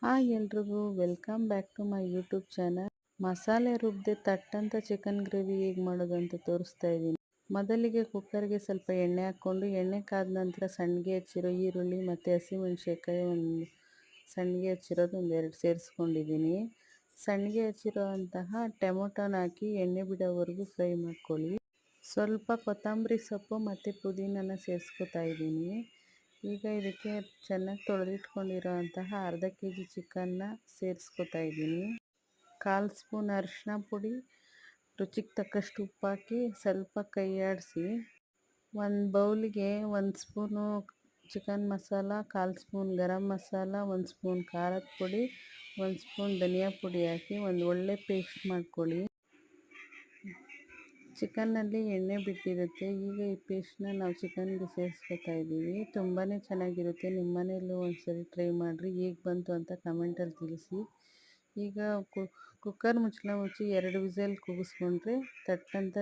Hi ಎಲ್ರಿಗೂ welcome back to my YouTube channel. ಮಸಾಲೆ ರುಬ್ಬದೆ ತಟ್ಟಂತ ಚಿಕನ್ ಗ್ರೇವಿ ಹೇಗೆ ಮಾಡೋದು ಅಂತ ತೋರಿಸ್ತಾ ಇದ್ದೀನಿ. ಮೊದಲಿಗೆ ಕುಕ್ಕರ್ಗೆ ಸ್ವಲ್ಪ ಎಣ್ಣೆ ಹಾಕ್ಕೊಂಡು ಎಣ್ಣೆ ಕಾದ ನಂತರ ಸಣ್ಣಗೆ ಹೆಚ್ಚಿರೋ ಈರುಳ್ಳಿ ಮತ್ತು ಹಸಿಮೆಣಸಿನ್ಕಾಯಿ ಸಣ್ಣಗೆ ಹೆಚ್ಚಿರೋದು ಒಂದೆರಡು ಸೇರಿಸ್ಕೊಂಡಿದ್ದೀನಿ. ಸಣ್ಣಗೆ ಹೆಚ್ಚಿರೋ ಅಂತಹ ಟೊಮೊಟೊನ ಹಾಕಿ ಎಣ್ಣೆ ಬಿಡೋವರೆಗೂ ಫ್ರೈ ಮಾಡ್ಕೊಳ್ಳಿ. ಸ್ವಲ್ಪ ಕೊತ್ತಂಬರಿ ಸೊಪ್ಪು ಮತ್ತು ಪುದೀನನ ಸೇರಿಸ್ಕೊತಾ ಇದ್ದೀನಿ. ಈಗ ಇದಕ್ಕೆ ಚೆನ್ನಾಗಿ ತೊಳೆದಿಟ್ಕೊಂಡಿರೋ ಅಂತಹ ಅರ್ಧ kg ಚಿಕನ್ನ ಸೇರಿಸ್ಕೊತಾ ಇದ್ದೀನಿ. 1/4 ಸ್ಪೂನ್ ಅರಿಶಿನ ಪುಡಿ, ರುಚಿಗೆ ತಕ್ಕಷ್ಟು ಉಪ್ಪು ಹಾಕಿ ಸ್ವಲ್ಪ ಕೈ ಆಡಿಸಿ ಒಂದು ಬೌಲಿಗೆ 1 spoon chicken masala, 1/4 spoon garam masala, 1 spoon ಖಾರದ ಪುಡಿ, 1 ಸ್ಪೂನ್ ಧನಿಯಾ ಪುಡಿ ಹಾಕಿ ಒಂದು ಒಳ್ಳೆ ಪೇಸ್ಟ್ ಮಾಡ್ಕೊಳ್ಳಿ. ಚಿಕನ್ನಲ್ಲಿ ಎಣ್ಣೆ ಬಿಟ್ಟಿರುತ್ತೆ. ಈಗ ಈ ಪೇಸ್ಟ್ನ ನಾವು ಚಿಕನ್ಗೆ ಸೇರಿಸ್ಕೊತಾ ಇದ್ದೀವಿ. ತುಂಬಾ ಚೆನ್ನಾಗಿರುತ್ತೆ. ನಿಮ್ಮ ಮನೆಯಲ್ಲೂ ಒಂದ್ಸರಿ ಟ್ರೈ ಮಾಡಿರಿ. ಹೇಗೆ ಬಂತು ಅಂತ ಕಮೆಂಟಲ್ಲಿ ತಿಳಿಸಿ. ಈಗ ಕುಕ್ಕರ್ ಮುಚ್ಚಳ ಮುಚ್ಚಿ 2 ವಿಸಲ್ ಕೂಗಿಸ್ಕೊಂಡ್ರೆ ತಟ್ಟಂತ